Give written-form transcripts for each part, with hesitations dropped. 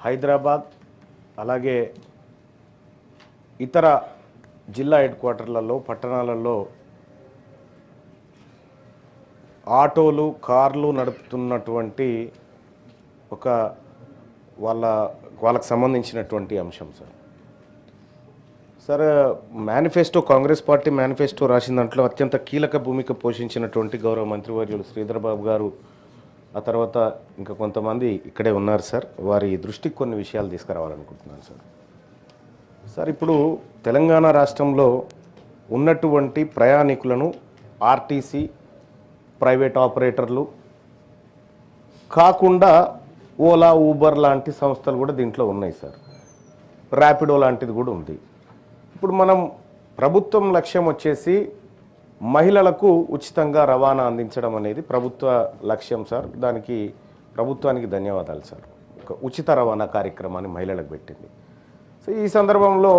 హైదరాబాద్ అలాగే ఇతర జిల్లా హెడ్ క్వార్టర్లలో పట్టణాలలో ఆటోలు కార్లు నడుపుతున్నటువంటి ఒక వాళ్ళకు సంబంధించినటువంటి అంశం sir manifesto Congress party manifesto రాసిన దాంట్లో అత్యంత కీలక భూమిక పోషించినటువంటి గౌరవ మంత్రివర్యులు శ్రీధర్ బాబు గారు ఆ తర్వాత ఇంకా కొంతమంది ఇక్కడే ఉన్నారు సార్ వారి దృష్టికి కొన్ని విషయాలు తీసుకురావాలనుకుంటున్నాను సార్ ఇప్పుడు తెలంగాణ రాష్ట్రంలో ఉన్నటువంటి ప్రయాణికులను ఆర్టీసీ ప్రైవేట్ ఆపరేటర్లు కాకుండా ఓలా ఊబర్ లాంటి సంస్థలు కూడా దీంట్లో ఉన్నాయి సార్. ర్యాపిడో లాంటిది కూడా ఉంది. ఇప్పుడు మనం ప్రభుత్వం లక్ష్యం వచ్చేసి మహిళలకు ఉచితంగా రవాణా అందించడం అనేది ప్రభుత్వ లక్ష్యం సార్. దానికి ప్రభుత్వానికి ధన్యవాదాలు సార్. ఒక ఉచిత రవాణా కార్యక్రమాన్ని మహిళలకు పెట్టింది. సో ఈ సందర్భంలో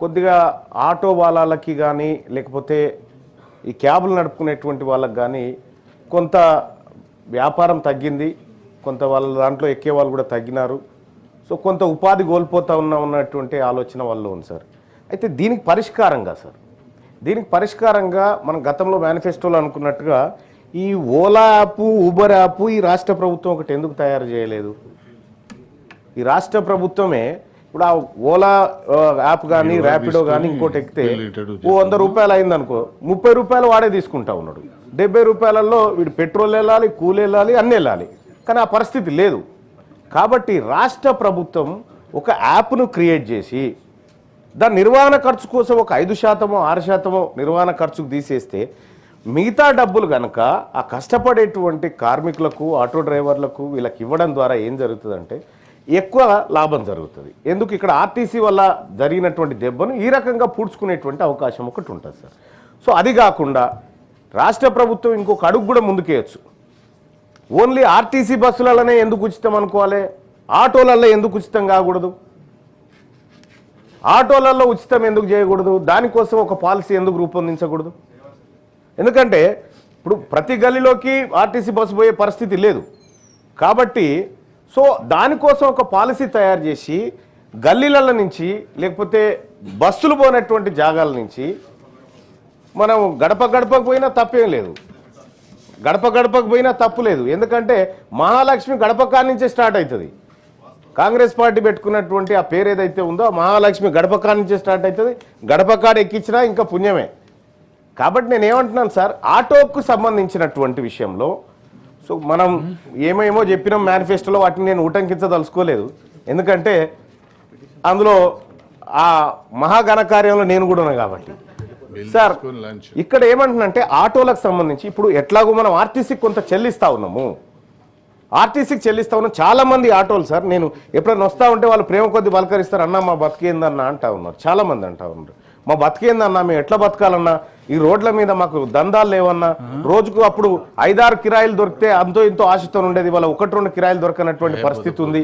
కొద్దిగా ఆటో వాళ్ళకి కానీ లేకపోతే ఈ క్యాబులు నడుపుకునేటువంటి వాళ్ళకి కానీ కొంత వ్యాపారం తగ్గింది, కొంత వాళ్ళ దాంట్లో ఎక్కే వాళ్ళు కూడా తగ్గినారు. సో కొంత ఉపాధి కోల్పోతూ ఉన్నటువంటి ఆలోచన వాళ్ళు ఉంది సార్. అయితే దీనికి పరిష్కారంగా మనం గతంలో మేనిఫెస్టోలో అనుకున్నట్టుగా ఈ ఓలా యాప్ ఊబర్ యాప్ ఈ రాష్ట్ర ప్రభుత్వం ఒకటి ఎందుకు తయారు చేయలేదు? ఈ రాష్ట్ర ప్రభుత్వమే ఇప్పుడు ఆ ఓలా యాప్ కానీ ర్యాపిడో కానీ ఇంకోటి ఎక్కితే 100 రూపాయలు అయిందనుకో 30 రూపాయలు వాడే తీసుకుంటా ఉన్నాడు. 70 రూపాయలలో వీడు పెట్రోల్ వెళ్ళాలి, కూలి వెళ్ళాలి, అన్నీ వెళ్ళాలి. కానీ ఆ పరిస్థితి లేదు. కాబట్టి రాష్ట్ర ప్రభుత్వం ఒక యాప్ను క్రియేట్ చేసి దాని నిర్వహణ ఖర్చు కోసం ఒక 5%, 6% నిర్వహణ ఖర్చుకు తీసేస్తే మిగతా డబ్బులు కనుక ఆ కష్టపడేటువంటి కార్మికులకు, ఆటో డ్రైవర్లకు వీళ్ళకి ఇవ్వడం ద్వారా ఏం జరుగుతుందంటే ఎక్కువ లాభం జరుగుతుంది. ఎందుకు ఇక్కడ ఆర్టీసీ వల్ల జరిగినటువంటి దెబ్బను ఈ రకంగా పూడ్చుకునేటువంటి అవకాశం ఒకటి ఉంటుంది సార్. సో అది కాకుండా రాష్ట్ర ప్రభుత్వం ఇంకొక అడుగు కూడా ముందుకేయచ్చు. ఓన్లీ ఆర్టీసీ బస్సులలోనే ఎందుకు ఉచితం అనుకోవాలి? ఆటోలలో ఎందుకు ఉచితం కాకూడదు? ఆటోలలో ఉచితం ఎందుకు చేయకూడదు? దానికోసం ఒక పాలసీ ఎందుకు రూపొందించకూడదు? ఎందుకంటే ఇప్పుడు ప్రతి గల్లీలోకి ఆర్టీసీ బస్సు పోయే పరిస్థితి లేదు. కాబట్టి సో దానికోసం ఒక పాలసీ తయారు చేసి గల్లీల నుంచి లేకపోతే బస్సులు పోయినటువంటి జాగాల నుంచి మనం గడపకు పోయినా తప్పేం లేదు, గడపకు పోయినా తప్పు లేదు. ఎందుకంటే మహాలక్ష్మి గడపకాడ నుంచే స్టార్ట్ అవుతుంది. కాంగ్రెస్ పార్టీ పెట్టుకున్నటువంటి ఆ పేరు ఏదైతే ఉందో మహాలక్ష్మి గడపకాడ నుంచే స్టార్ట్ అవుతుంది. గడపకాడ ఎక్కించినా ఇంకా పుణ్యమే. కాబట్టి నేను ఏమంటున్నాను సార్, ఆటోకు సంబంధించినటువంటి విషయంలో సో మనం ఏమేమో చెప్పినాం మేనిఫెస్టోలో, వాటిని నేను ఉటంకించదలుచుకోలేదు. ఎందుకంటే అందులో ఆ మహాఘనకార్యంలో నేను కూడా ఉన్నా కాబట్టి. సార్ ఇక్కడ ఏమంటున్నంటే ఆటోలకు సంబంధించి ఇప్పుడు ఎట్లాగో మనం ఆర్టీసీకి కొంత చెల్లిస్తా ఉన్నాము, చాలా మంది ఆటోలు సార్ నేను ఎప్పుడైనా వస్తా ఉంటే వాళ్ళు ప్రేమ కొద్ది పలకరిస్తారు, అన్న మా బతికేందన్నా అంటా ఉన్నారు. చాలా మంది అంటా ఉన్నారు మా బతికేందన్నా, మేము ఎట్లా బతకాలన్నా, ఈ రోడ్ల మీద మాకు దందాలు లేవన్నా, రోజుకు అప్పుడు 5-6 కిరాయిలు దొరికితే అంతో ఇంతో ఆశతో ఉండేది, వాళ్ళ 1-2 కిరాయిలు దొరకనటువంటి పరిస్థితి ఉంది.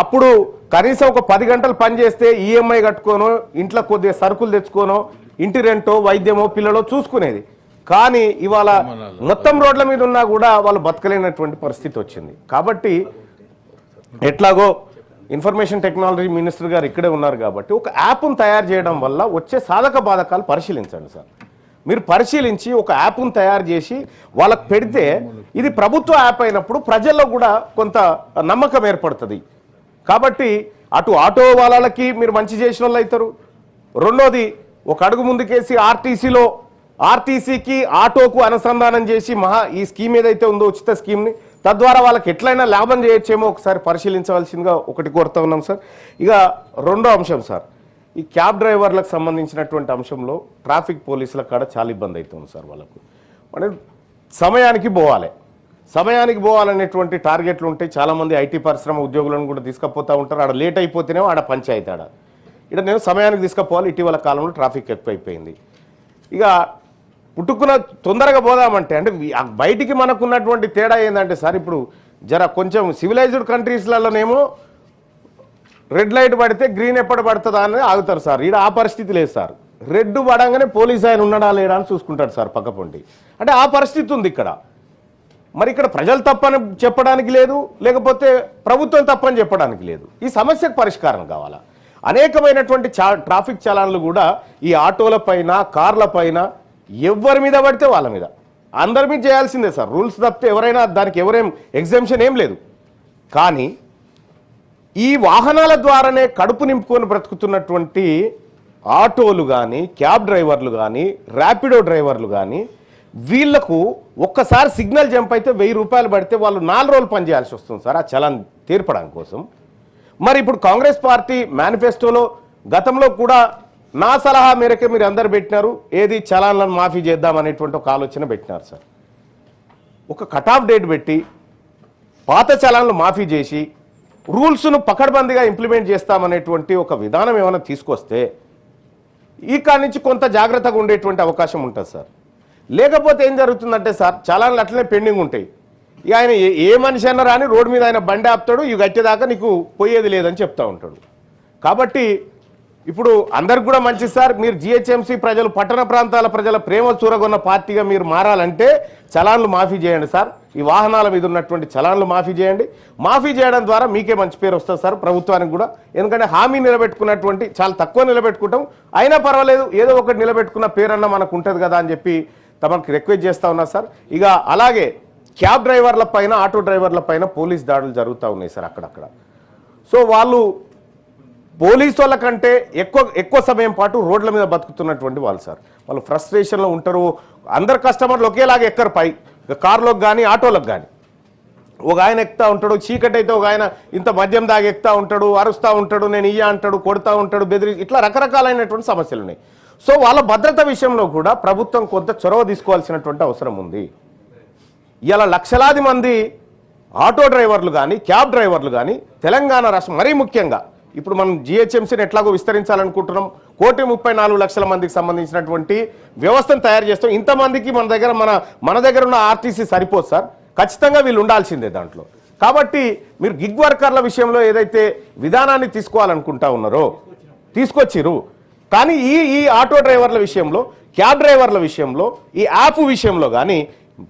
అప్పుడు కనీసం ఒక 10 గంటలు పని చేస్తే ఈఎంఐ కట్టుకోనో ఇంట్లో కొద్దిగా సరుకులు తెచ్చుకోనో ఇంటి రెంటో వైద్యమో పిల్లలో చూసుకునేది. కానీ ఇవాళ మొత్తం రోడ్ల మీద ఉన్నా కూడా వాళ్ళు బతకలేనటువంటి పరిస్థితి వచ్చింది. కాబట్టి ఎట్లాగో ఇన్ఫర్మేషన్ టెక్నాలజీ మినిస్టర్ గారు ఇక్కడే ఉన్నారు కాబట్టి ఒక యాప్ను తయారు చేయడం వల్ల వచ్చే సాధక బాధకాలు పరిశీలించండి సార్. మీరు పరిశీలించి ఒక యాప్ను తయారు చేసి వాళ్ళకు పెడితే ఇది ప్రభుత్వ యాప్ అయినప్పుడు ప్రజల్లో కూడా కొంత నమ్మకం ఏర్పడుతుంది. కాబట్టి అటు ఆటో వాళ్ళకి మీరు మంచి చేసిన వాళ్ళు అవుతారు. రెండోది ఒక అడుగు ముందుకేసి ఆర్టీసీకి ఆటోకు అనుసంధానం చేసి ఈ స్కీమ్ ఏదైతే ఉందో ఉచిత స్కీమ్ని తద్వారా వాళ్ళకి ఎట్లయినా లాభం చేయొచ్చేమో ఒకసారి పరిశీలించవలసిందిగా ఒకటి కోరుతా ఉన్నాం సార్. ఇక రెండో అంశం సార్, ఈ క్యాబ్ డ్రైవర్లకు సంబంధించినటువంటి అంశంలో ట్రాఫిక్ పోలీసుల కాడ చాలా ఇబ్బంది అవుతుంది సార్. వాళ్ళకు అంటే సమయానికి పోవాలనేటువంటి టార్గెట్లు ఉంటాయి. చాలామంది ఐటీ పరిశ్రమ ఉద్యోగులను కూడా తీసుకుపోతూ ఉంటారు. ఆడ లేట్ అయిపోతేనేమో ఆడ పంచాయతీ ఇక్కడ నేను సమయానికి తీసుకుపోవాలి. ఇటీవల కాలంలో ట్రాఫిక్ ఎక్కువైపోయింది. ఇక పుట్టుకున్న తొందరగా పోదామంటే అంటే బయటికి మనకున్నటువంటి తేడా ఏంటంటే సార్, ఇప్పుడు కొంచెం సివిలైజ్డ్ కంట్రీస్లలోనేమో రెడ్ లైట్ పడితే గ్రీన్ ఎప్పుడు పడుతుందా అని ఆగుతారు సార్. ఈడ ఆ పరిస్థితి లేదు సార్. రెడ్ పడంగానే పోలీస్ ఆయన ఉన్నాడా లేడా అని చూసుకుంటాడు సార్ పక్క పొంటి. అంటే ఆ పరిస్థితి ఉంది ఇక్కడ. మరి ఇక్కడ ప్రజలు తప్పని చెప్పడానికి లేదు, లేకపోతే ప్రభుత్వం తప్పని చెప్పడానికి లేదు. ఈ సమస్యకు పరిష్కారం కావాలా. అనేకమైనటువంటి ట్రాఫిక్ చలాన్లు కూడా ఈ ఆటోల పైన, కార్ల పైన ఎవరి మీద పడితే వాళ్ళ మీద, అందరి మీద చేయాల్సిందే సార్. రూల్స్ తప్పితే ఎవరైనా దానికి ఎవరేం ఎగ్జామ్షన్ ఏం లేదు. కానీ ఈ వాహనాల ద్వారానే కడుపు నింపుకొని బ్రతుకుతున్నటువంటి ఆటోలు కానీ, క్యాబ్ డ్రైవర్లు కానీ, ర్యాపిడో డ్రైవర్లు కానీ, వీళ్లకు ఒక్కసారి సిగ్నల్ జంప్ అయితే 1000 రూపాయలు పడితే వాళ్ళు 4 రోజులు పనిచేయాల్సి వస్తుంది సార్ ఆ చలాన్ తీర్పడం కోసం. మరి ఇప్పుడు కాంగ్రెస్ పార్టీ మేనిఫెస్టోలో గతంలో కూడా నా సలహా మేరకే మీరు అందరు పెట్టినారు, ఏది చలాన్లను మాఫీ చేద్దాం అనేటువంటి ఒక ఆలోచన పెట్టినారు సార్. ఒక కట్ ఆఫ్ డేట్ పెట్టి పాత చలాన్లు మాఫీ చేసి రూల్స్ను పకడ్బందీగా ఇంప్లిమెంట్ చేస్తామనేటువంటి ఒక విధానం ఏమైనా తీసుకొస్తే ఈ కాడి నుంచి కొంత జాగ్రత్తగా ఉండేటువంటి అవకాశం ఉంటుంది సార్. లేకపోతే ఏం జరుగుతుందంటే సార్, చలాన్లు అట్లనే పెండింగ్ ఉంటాయి. ఇక ఆయన ఏ మనిషి అన్నా రాని రోడ్డు మీద ఆయన బండి ఆపుతాడు, ఇవి కట్టేదాకా నీకు పోయేది లేదని చెప్తా ఉంటాడు. కాబట్టి ఇప్పుడు అందరికి కూడా మంచిది సార్, మీరు జిహెచ్ఎంసీ ప్రజలు, పట్టణ ప్రాంతాల ప్రజల ప్రేమ చూరగొన్న పార్టీగా మీరు మారాలంటే చలాన్లు మాఫీ చేయండి సార్. ఈ వాహనాల మీద ఉన్నటువంటి చలాన్లు మాఫీ చేయండి. మాఫీ చేయడం ద్వారా మీకే మంచి పేరు వస్తుంది సార్, ప్రభుత్వానికి కూడా. ఎందుకంటే హామీ నిలబెట్టుకున్నటువంటి చాలా తక్కువ నిలబెట్టుకుంటాం, అయినా పర్వాలేదు ఏదో ఒకటి నిలబెట్టుకున్న పేరన్నా మనకు ఉంటుంది కదా అని చెప్పి తమకు రిక్వెస్ట్ చేస్తూ ఉన్నా సార్. ఇక అలాగే క్యాబ్ డ్రైవర్ల పైన, ఆటో డ్రైవర్ల పైన పోలీస్ దాడులు జరుగుతూ ఉన్నాయి సార్ అక్కడక్కడ. సో వాళ్ళు పోలీసు వాళ్ళ కంటే ఎక్కువ సమయం పాటు రోడ్ల మీద బతుకుతున్నటువంటి వాళ్ళు సార్. వాళ్ళు ఫ్రస్ట్రేషన్లో ఉంటారు. అందరు కస్టమర్లు ఒకేలాగా ఎక్కరు పై కార్లోకి కానీ ఆటోలకు కానీ. ఒక ఆయన ఎక్కుతా ఉంటాడు, చీకటి అయితే ఒక ఆయన ఇంత మద్యం దాగి ఎక్కుతా ఉంటాడు, అరుస్తూ ఉంటాడు, నేను ఇయ్య అంటాడు, కొడుతూ ఉంటాడు, బెదిరి, ఇట్లా రకరకాలైనటువంటి సమస్యలు ఉన్నాయి. సో వాళ్ళ భద్రత విషయంలో కూడా ప్రభుత్వం కొంత చొరవ తీసుకోవాల్సినటువంటి అవసరం ఉంది. ఇలా లక్షలాది మంది ఆటో డ్రైవర్లు కానీ, క్యాబ్ డ్రైవర్లు కానీ తెలంగాణ రాష్ట్రం, మరీ ముఖ్యంగా ఇప్పుడు మనం జిహెచ్ఎంసీని ఎట్లాగో విస్తరించాలనుకుంటున్నాం, 1,34,00,000 మందికి సంబంధించినటువంటి వ్యవస్థను తయారు చేస్తాం. ఇంతమందికి మన దగ్గర ఉన్న ఆర్టీసీ సరిపోదు సార్, ఖచ్చితంగా వీళ్ళు ఉండాల్సిందే దాంట్లో. కాబట్టి మీరు గిగ్ వర్కర్ల విషయంలో ఏదైతే విధానాన్ని తీసుకోవాలనుకుంటా ఉన్నారో తీసుకొచ్చిరు, కానీ ఈ ఆటో డ్రైవర్ల విషయంలో, క్యాబ్ డ్రైవర్ల విషయంలో, ఈ యాప్ విషయంలో కానీ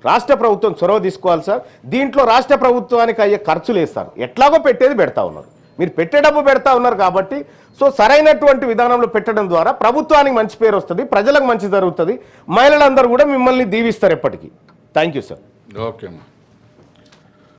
రాష్ట్ర ప్రభుత్వం చొరవ తీసుకోవాలి సార్. దీంట్లో రాష్ట్ర ప్రభుత్వానికి అయ్యే ఖర్చులు వేస్తారు, ఎట్లాగో పెట్టేది పెడతా ఉన్నారు, మీరు పెట్టే డబ్బు పెడతా ఉన్నారు. కాబట్టి సో సరైనటువంటి విధానంలో పెట్టడం ద్వారా ప్రభుత్వానికి మంచి పేరు వస్తుంది, ప్రజలకు మంచి జరుగుతుంది, మహిళలందరూ కూడా మిమ్మల్ని దీవిస్తారు ఎప్పటికీ. Thank you sir. ఓకే అమ్మా.